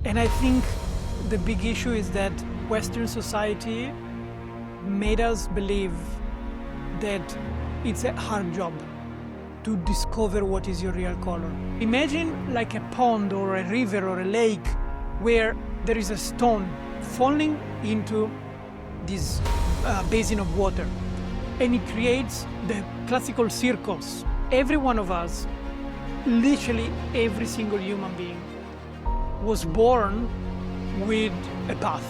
And I think the big issue is that Western society made us believe that it's a hard job to discover what is your real color. Imagine like a pond or a river or a lake where there is a stone falling into this basin of water, and it creates the classical circles. Every one of us, literally every single human being, was born with a path.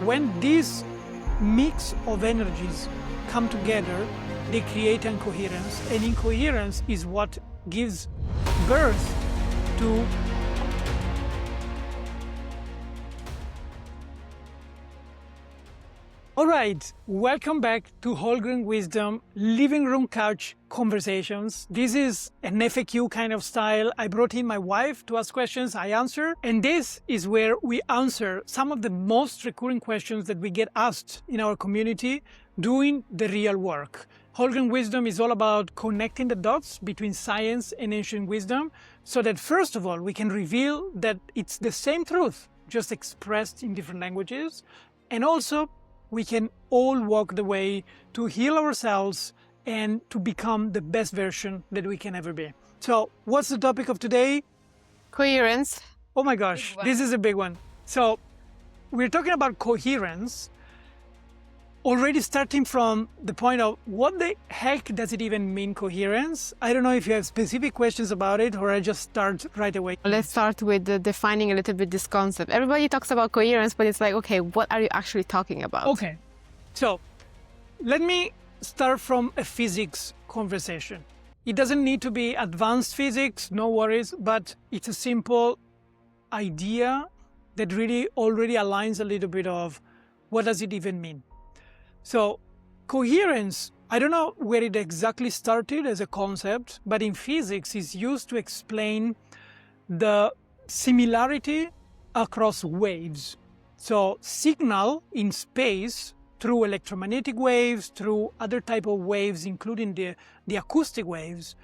When these mix of energies come together, they create incoherence, and incoherence is what gives birth to All right, welcome back to Wholegrain Wisdom Living Room Couch Conversations. This is an FAQ kind of style. I brought in my wife to ask questions, I answer, and this is where we answer some of the most recurring questions that we get asked in our community doing the real work. Wholegrain Wisdom is all about connecting the dots between science and ancient wisdom so that first of all, we can reveal that it's the same truth, just expressed in different languages, and also we can all walk the way to heal ourselves and to become the best version that we can ever be. So what's the topic of today? Coherence. Oh my gosh, this is a big one. So we're talking about coherence, already starting from the point of what the heck does it even mean, coherence? I don't know if you have specific questions about it or I just start right away. Let's start with defining a little bit this concept. Everybody talks about coherence, but it's like, okay, what are you actually talking about? Okay, so let me start from a physics conversation. It doesn't need to be advanced physics, no worries, but it's a simple idea that really already aligns a little bit of what does it even mean. So coherence, I don't know where it exactly started as a concept, but in physics it's used to explain the similarity across waves. So signal in space through electromagnetic waves, through other type of waves, including the acoustic waves,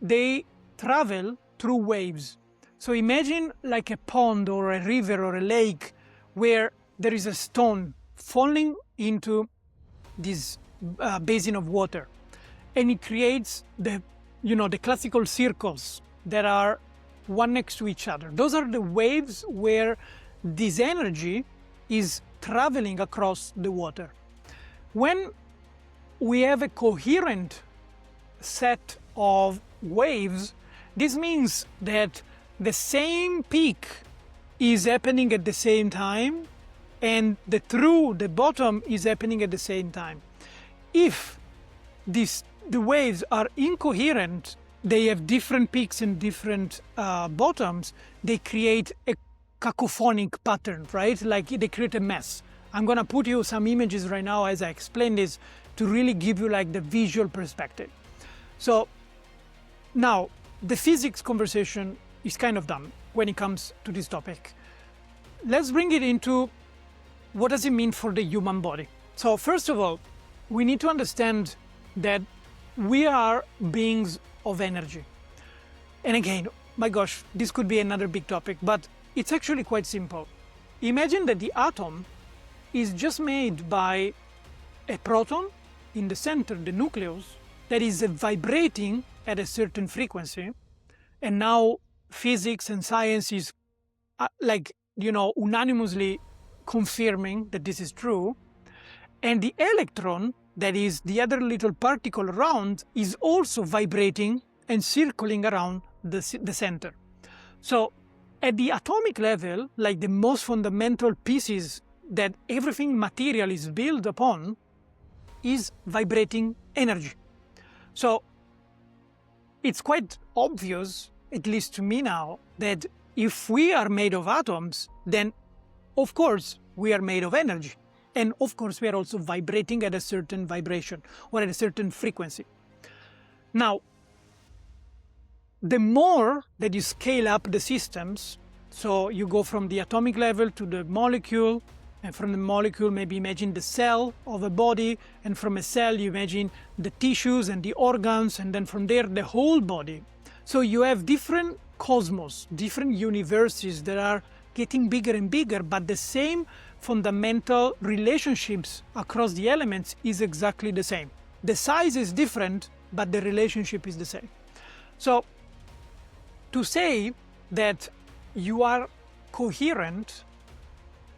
they travel through waves. So imagine like a pond or a river or a lake where there is a stone falling into this basin of water, and it creates the classical circles that are one next to each other. Those are the waves where this energy is traveling across the water. When we have a coherent set of waves, this means that the same peak is happening at the same time and the bottom is happening at the same time. If the waves are incoherent, they have different peaks and different bottoms, they create a cacophonic pattern, right? Like they create a mess. I'm gonna put you some images right now as I explain this to really give you like the visual perspective. So now the physics conversation is kind of done when it comes to this topic. Let's bring it into what does it mean for the human body? So first of all, we need to understand that we are beings of energy. And again, my gosh, this could be another big topic, but it's actually quite simple. Imagine that the atom is just made by a proton in the center, the nucleus, that is vibrating at a certain frequency. And now physics and science is unanimously confirming that this is true. And the electron, that is the other little particle around, is also vibrating and circling around the center. So at the atomic level, like the most fundamental pieces that everything material is built upon, is vibrating energy. So it's quite obvious, at least to me now, that if we are made of atoms, then of course we are made of energy. And of course we are also vibrating at a certain vibration or at a certain frequency. Now, the more that you scale up the systems, so you go from the atomic level to the molecule, and from the molecule maybe imagine the cell of a body, and from a cell you imagine the tissues and the organs, and then from there the whole body. So you have different cosmos, different universes that are getting bigger and bigger, but the same fundamental relationships across the elements is exactly the same. The size is different, but the relationship is the same. So to say that you are coherent,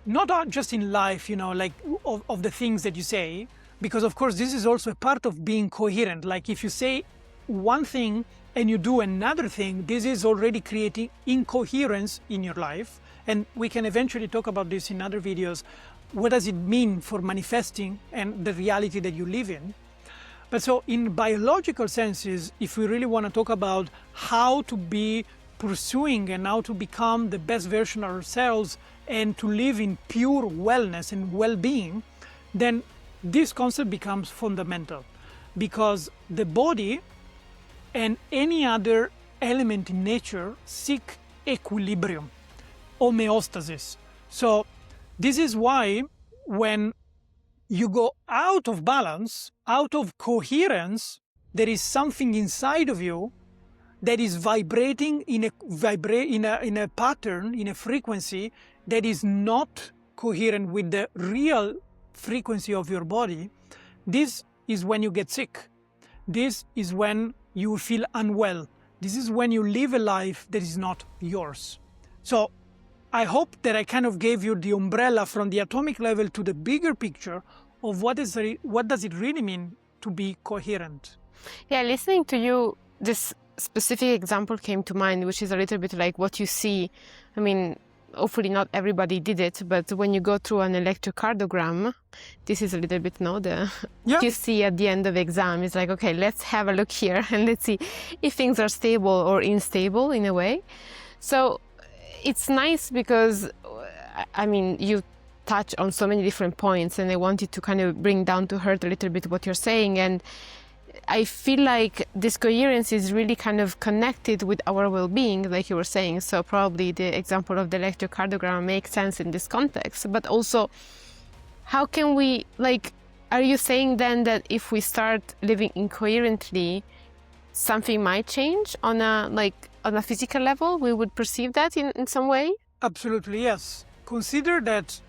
not just in life, like of the things that you say, because of course this is also a part of being coherent. Like if you say one thing and you do another thing, this is already creating incoherence in your life. And we can eventually talk about this in other videos. What does it mean for manifesting and the reality that you live in? But so in biological senses, if we really want to talk about how to be pursuing and how to become the best version of ourselves and to live in pure wellness and well-being, then this concept becomes fundamental, because the body and any other element in nature seek equilibrium, homeostasis. So this is why when you go out of balance, out of coherence, there is something inside of you that is vibrating in a pattern, in a frequency that is not coherent with the real frequency of your body. This is when you get sick. This is when you feel unwell. This is when you live a life that is not yours. So I hope that I kind of gave you the umbrella from the atomic level to the bigger picture of what does it really mean to be coherent. Yeah, listening to you, this specific example came to mind, which is a little bit like what you see. I mean, hopefully not everybody did it, but when you go through an electrocardiogram, this is a little bit what you see at the end of exam. It's like, okay, let's have a look here and let's see if things are stable or unstable in a way. So it's nice because, I mean, you touch on so many different points, and I wanted to kind of bring down to earth a little bit what you're saying. And I feel like this coherence is really kind of connected with our well-being, like you were saying. So probably the example of the electrocardiogram makes sense in this context. But also, how can we, are you saying then that if we start living incoherently, something might change on a physical level? We would perceive that in some way? Absolutely, yes. Consider that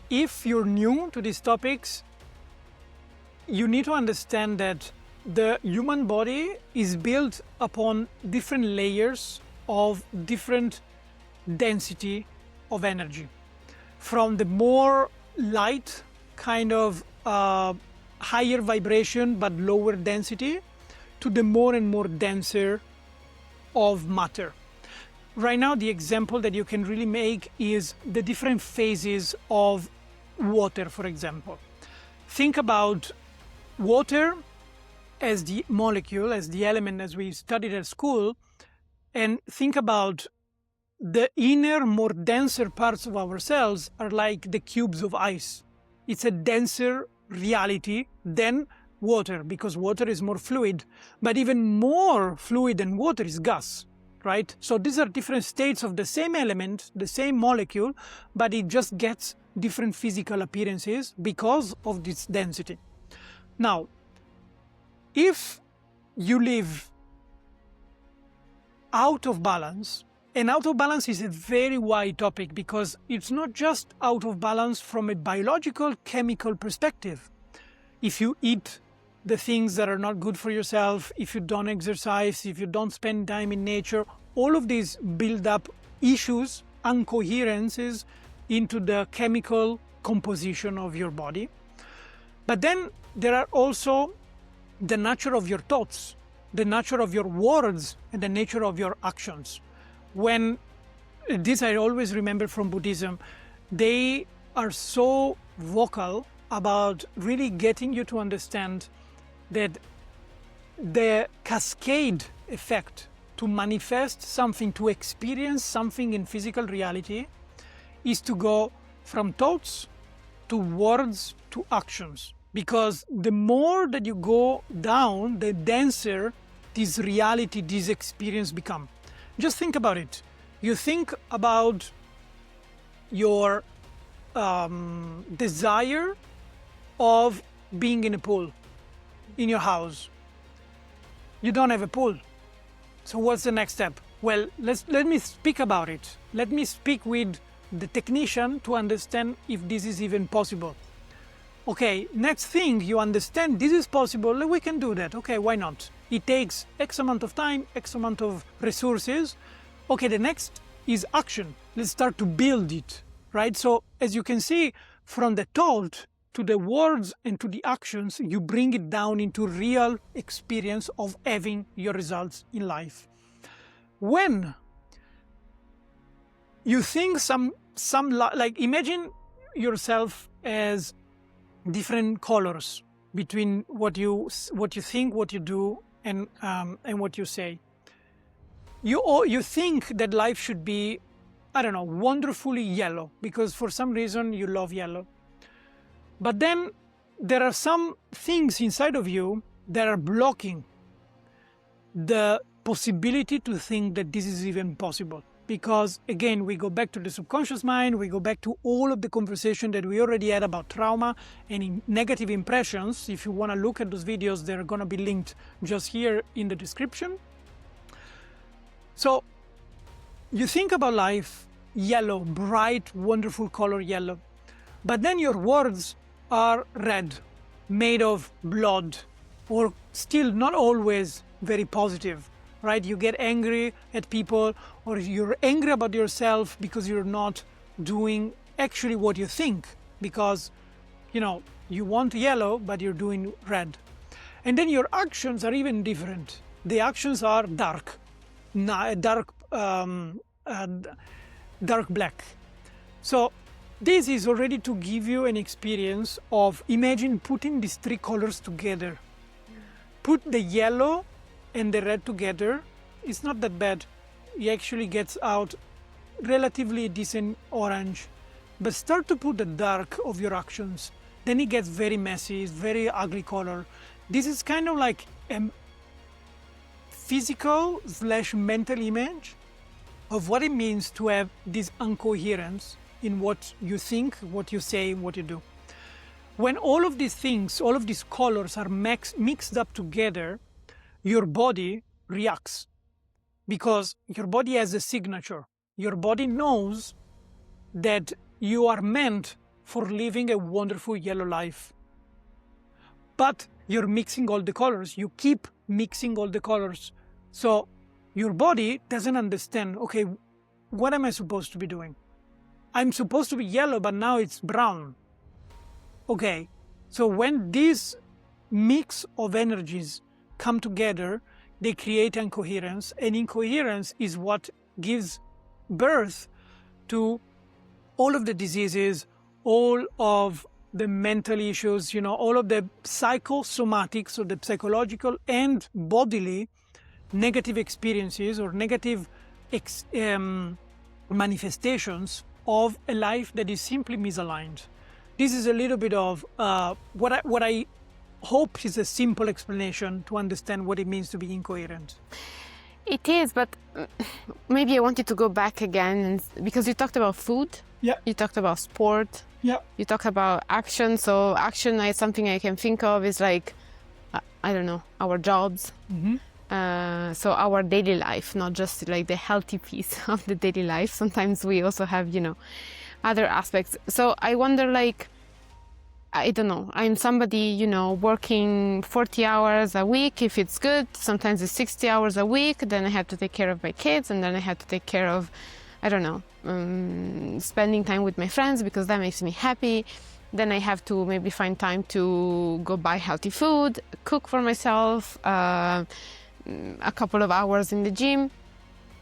if you're new to these topics, you need to understand that the human body is built upon different layers of different density of energy. From the more light, kind of higher vibration but lower density, to the more and more denser of matter. Right now, the example that you can really make is the different phases of water, for example. Think about water as the molecule, as the element as we studied at school, and think about the inner, more denser parts of our cells are like the cubes of ice. It's a denser reality than water, because water is more fluid, but even more fluid than water is gas, right? So these are different states of the same element, the same molecule, but it just gets different physical appearances because of this density. Now, if you live out of balance, and out of balance is a very wide topic because it's not just out of balance from a biological, chemical perspective. If you eat the things that are not good for yourself, if you don't exercise, if you don't spend time in nature, all of these build up issues, incoherences into the chemical composition of your body. But then there are also the nature of your thoughts, the nature of your words, and the nature of your actions. When this I always remember from Buddhism, they are so vocal about really getting you to understand that the cascade effect to manifest something, to experience something in physical reality, is to go from thoughts to words to actions. Because the more that you go down, the denser this reality, this experience become. Just think about it. You think about your desire of being in a pool in your house. You don't have a pool. So what's the next step? Well, let me speak about it. Let me speak with the technician to understand if this is even possible. Okay, next thing, you understand this is possible, we can do that. Okay, why not? It takes X amount of time, X amount of resources. Okay, the next is action. Let's start to build it, right? So as you can see, from the thought to the words and to the actions, you bring it down into real experience of having your results in life. When you think like imagine yourself as different colors between what you think, what you do, and what you say. You think that life should be, I don't know, wonderfully yellow because for some reason you love yellow. But then there are some things inside of you that are blocking the possibility to think that this is even possible. Because again, we go back to the subconscious mind, we go back to all of the conversation that we already had about trauma and negative impressions. If you want to look at those videos, they're going to be linked just here in the description. So you think about life yellow, bright, wonderful color yellow, but then your words are red, made of blood, or still not always very positive. Right? You get angry at people, or you're angry about yourself because you're not doing actually what you think, because, you know, you want yellow, but you're doing red. And then your actions are even different. The actions are dark black. So this is already to give you an experience of, imagine putting these three colors together. Put the yellow and the red together, it's not that bad. It actually gets out relatively decent orange. But start to put the dark of your actions, then it gets very messy, it's very ugly color. This is kind of like a physical/mental image of what it means to have this incoherence in what you think, what you say, what you do. When all of these things, all of these colors are mixed up together, your body reacts because your body has a signature. Your body knows that you are meant for living a wonderful yellow life. But you're mixing all the colors. You keep mixing all the colors. So your body doesn't understand, okay, what am I supposed to be doing? I'm supposed to be yellow, but now it's brown. Okay, so when this mix of energies come together, they create incoherence, and incoherence is what gives birth to all of the diseases, all of the mental issues, you know, all of the psychosomatic, so the psychological and bodily negative experiences or negative manifestations of a life that is simply misaligned. This is a little bit of what I hope is a simple explanation to understand what it means to be incoherent. It is, but maybe I wanted to go back again because you talked about food. Yeah. You talked about sport. Yeah. You talk about action. So action is something I can think of is like, I don't know, our jobs. Mm-hmm. So our daily life, not just like the healthy piece of the daily life. Sometimes we also have, you know, other aspects. So I wonder, like, I don't know, I'm somebody, you know, working 40 hours a week if it's good. Sometimes it's 60 hours a week. Then I have to take care of my kids, and then I have to take care of, I don't know, spending time with my friends because that makes me happy. Then I have to maybe find time to go buy healthy food, cook for myself, a couple of hours in the gym.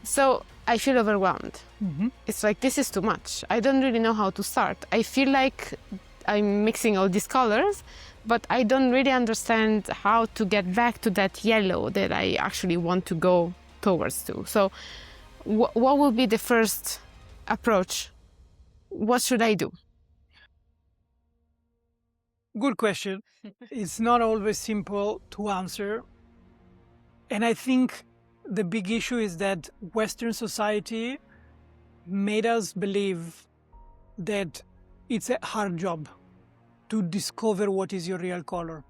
So I feel overwhelmed. Mm-hmm. It's like, this is too much. I don't really know how to start. I feel like I'm mixing all these colors, but I don't really understand how to get back to that yellow that I actually want to go towards to. So what will be the first approach? What should I do? Good question. It's not always simple to answer. And I think the big issue is that Western society made us believe that it's a hard job to discover what is your real color.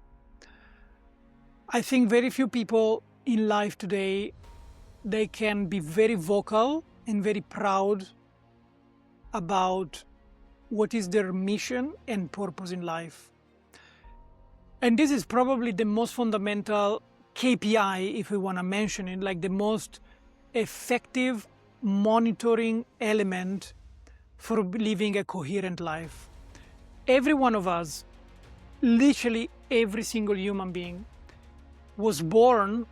I think very few people in life today they can be very vocal and very proud about what is their mission and purpose in life. And this is probably the most fundamental KPI, if we want to mention it, like the most effective monitoring element for living a coherent life. Every one of us, literally every single human being, was born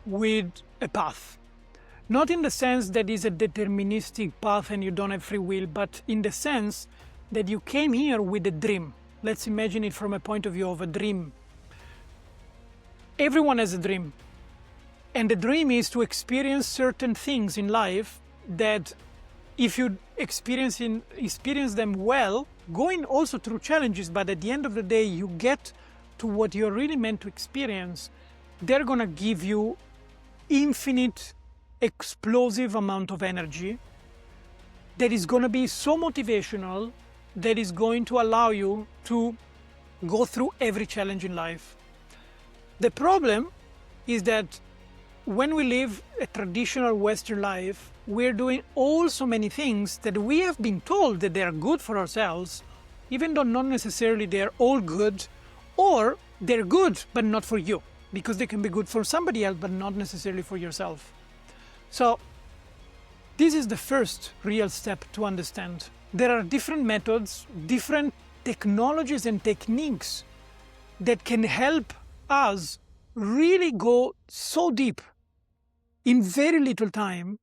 with a path. Not in the sense that it's a deterministic path and you don't have free will, but in the sense that you came here with a dream. Let's imagine it from a point of view of a dream. Everyone has a dream. And the dream is to experience certain things in life that if you experience them well, going also through challenges, but at the end of the day, you get to what you're really meant to experience, they're going to give you infinite, explosive amount of energy that is going to be so motivational that is going to allow you to go through every challenge in life. The problem is that when we live a traditional Western life, we're doing so many things that we have been told that they are good for ourselves, even though not necessarily they're all good, or they're good but not for you, because they can be good for somebody else but not necessarily for yourself. So this is the first real step to understand. There are different methods, different technologies and techniques that can help us really go so deep in very little time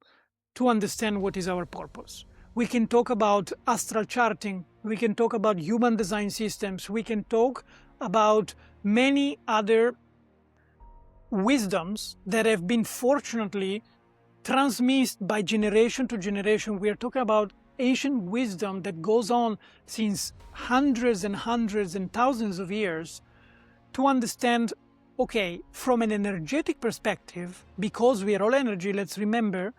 to understand what is our purpose. We can talk about astral charting, we can talk about human design systems, we can talk about many other wisdoms that have been fortunately transmitted by generation to generation. We are talking about ancient wisdom that goes on since hundreds and thousands of years to understand, okay, from an energetic perspective, because we are all energy, let's remember,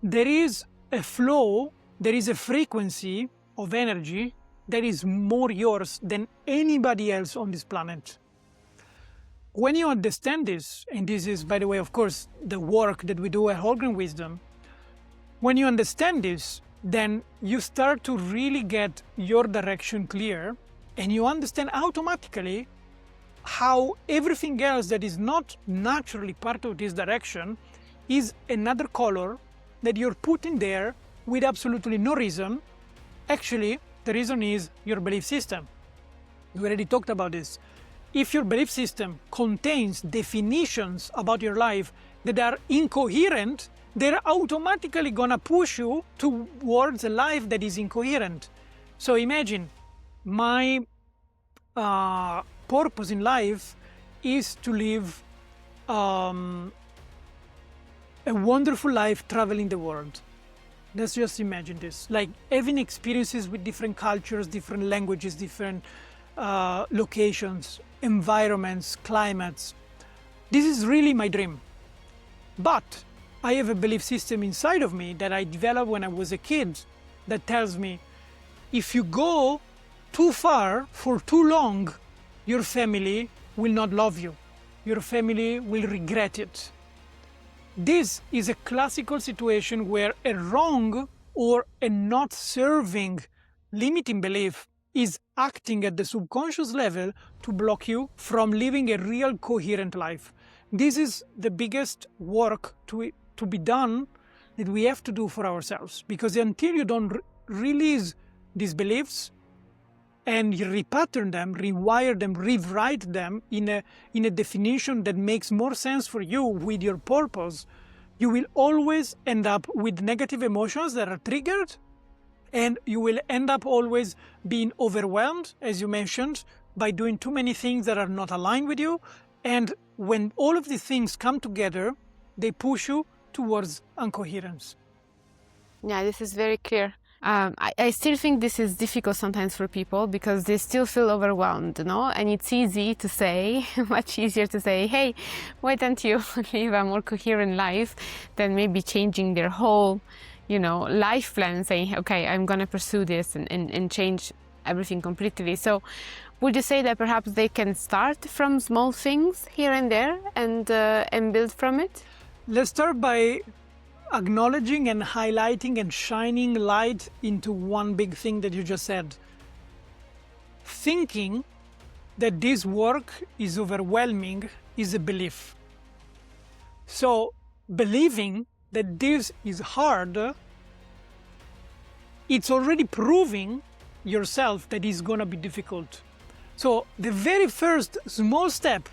there is a flow, there is a frequency of energy that is more yours than anybody else on this planet. When you understand this, and this is, by the way, of course, the work that we do at Wholegrain Wisdom, when you understand this, then you start to really get your direction clear, and you understand automatically how everything else that is not naturally part of this direction is another color that you're putting there with absolutely no reason. Actually, the reason is your belief system. We already talked about this. If your belief system contains definitions about your life that are incoherent, they're automatically gonna push you towards a life that is incoherent. So imagine, my purpose in life is to live a wonderful life traveling the world. Let's just imagine this, like having experiences with different cultures, different languages, different locations, environments, climates. This is really my dream. But I have a belief system inside of me that I developed when I was a kid that tells me, if you go too far for too long, your family will not love you. Your family will regret it. This is a classical situation where a wrong or a not serving limiting belief is acting at the subconscious level to block you from living a real coherent life. This is the biggest work to be done that we have to do for ourselves, because until you don't release these beliefs and you repattern them, rewire them, rewrite them in a definition that makes more sense for you with your purpose, you will always end up with negative emotions that are triggered, and you will end up always being overwhelmed, as you mentioned, by doing too many things that are not aligned with you. And when all of these things come together, they push you towards incoherence. Yeah, this is very clear. I still think this is difficult sometimes for people because they still feel overwhelmed, you know? And it's easy to say, much easier to say, hey, why don't you live a more coherent life than maybe changing their whole, life plan, saying, okay, I'm going to pursue this and change everything completely. So would you say that perhaps they can start from small things here and there and build from it? let's start by acknowledging and highlighting and shining light into one big thing that you just said. Thinking that this work is overwhelming is a belief. So believing that this is hard, it's already proving yourself that it's going to be difficult. So the very first small step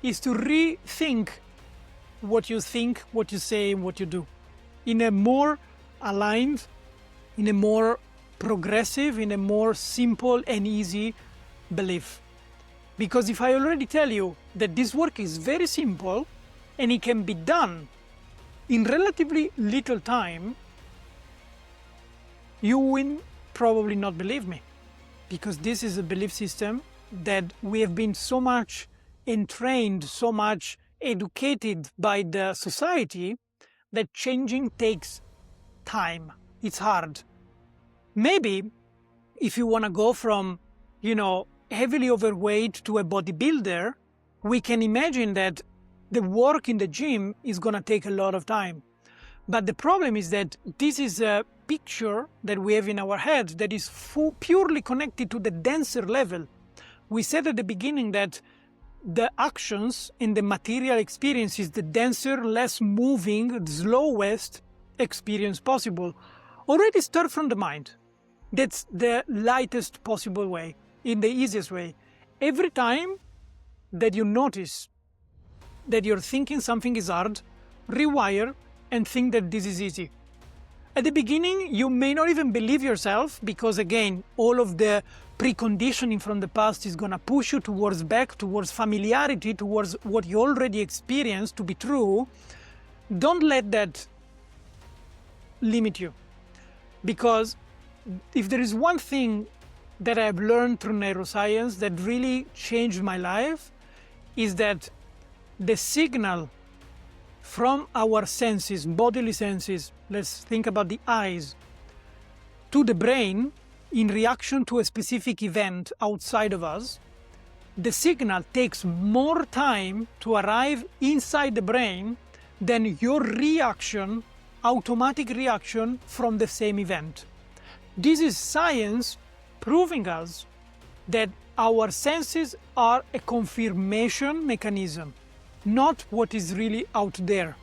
is to rethink what you think, what you say, and what you do in a more aligned, in a more progressive, in a more simple and easy belief. Because if I already tell you that this work is very simple and it can be done in relatively little time, you will probably not believe me, because this is a belief system that we have been so much entrained, so much educated by the society, that changing takes time. It's hard. Maybe if you want to go from, heavily overweight to a bodybuilder, we can imagine that the work in the gym is going to take a lot of time. But the problem is that this is a picture that we have in our head that is purely connected to the denser level. We said at the beginning that the actions in the material experience is the denser, less moving, slowest experience possible. Already start from the mind. That's the lightest possible way, in the easiest way. Every time that you notice that you're thinking something is hard, rewire and think that this is easy. At the beginning, you may not even believe yourself, because again, all of the preconditioning from the past is going to push you towards familiarity, towards what you already experienced to be true. Don't let that limit you. Because if there is one thing that I have learned through neuroscience that really changed my life, is that the signal from our senses, bodily senses, let's think about the eyes, to the brain in reaction to a specific event outside of us, the signal takes more time to arrive inside the brain than your reaction, automatic reaction from the same event. This is science proving us that our senses are a confirmation mechanism, not what is really out there.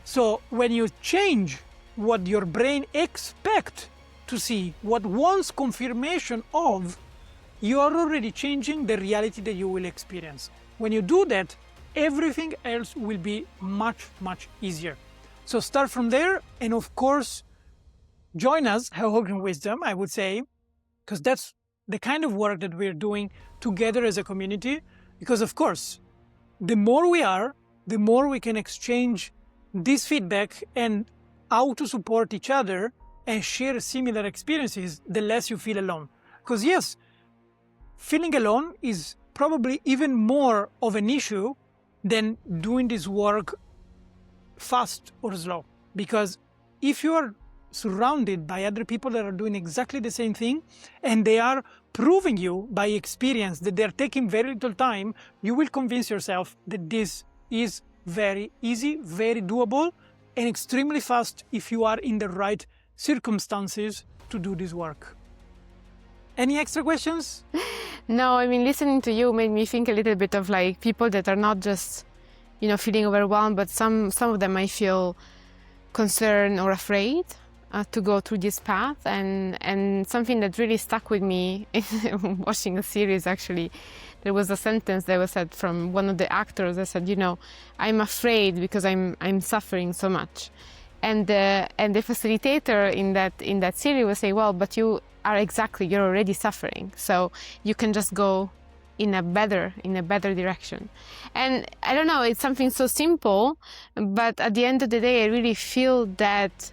So when you change what your brain expects to see, what wants confirmation of, you are already changing the reality that you will experience. When you do that, everything else will be much, much easier. So start from there, and of course, join us at Wholegrain Wisdom, I would say, because that's the kind of work that we're doing together as a community. Because of course, the more we are, the more we can exchange this feedback and how to support each other and share similar experiences, the less you feel alone. Because yes, feeling alone is probably even more of an issue than doing this work fast or slow. Because if you are surrounded by other people that are doing exactly the same thing, and they are proving you by experience that they're taking very little time, you will convince yourself that this is very easy, very doable, and extremely fast if you are in the right circumstances to do this work. Any extra questions? No, I mean, listening to you made me think a little bit of like people that are not just, feeling overwhelmed, but some of them might feel concerned or afraid to go through this path. And something that really stuck with me watching a series, actually, there was a sentence that was said from one of the actors that said, I'm afraid because I'm suffering so much. And the facilitator in that series would say, well, but you're already suffering, so you can just go in a better direction. And I don't know, it's something so simple, but at the end of the day, I really feel that,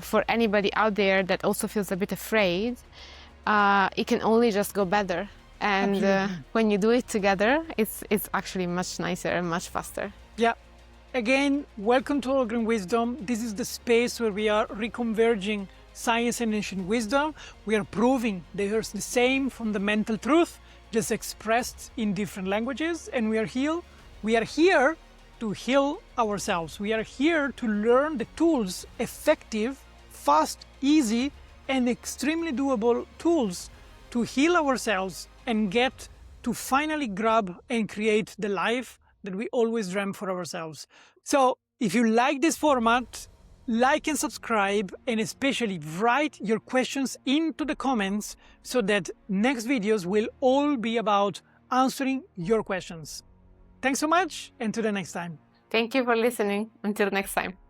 for anybody out there that also feels a bit afraid, it can only just go better. And when you do it together, it's actually much nicer and much faster. Yeah. Again, welcome to Wholegrain Wisdom. This is the space where we are reconverging science and ancient wisdom. We are proving there's the same fundamental truth, just expressed in different languages. And we are here to heal ourselves. We are here to learn the tools, effective, fast, easy, and extremely doable tools to heal ourselves and get to finally grab and create the life that we always dreamt for ourselves. So if you like this format, like and subscribe, and especially write your questions into the comments so that next videos will all be about answering your questions. Thanks so much, and to the next time. Thank you for listening. Until next time.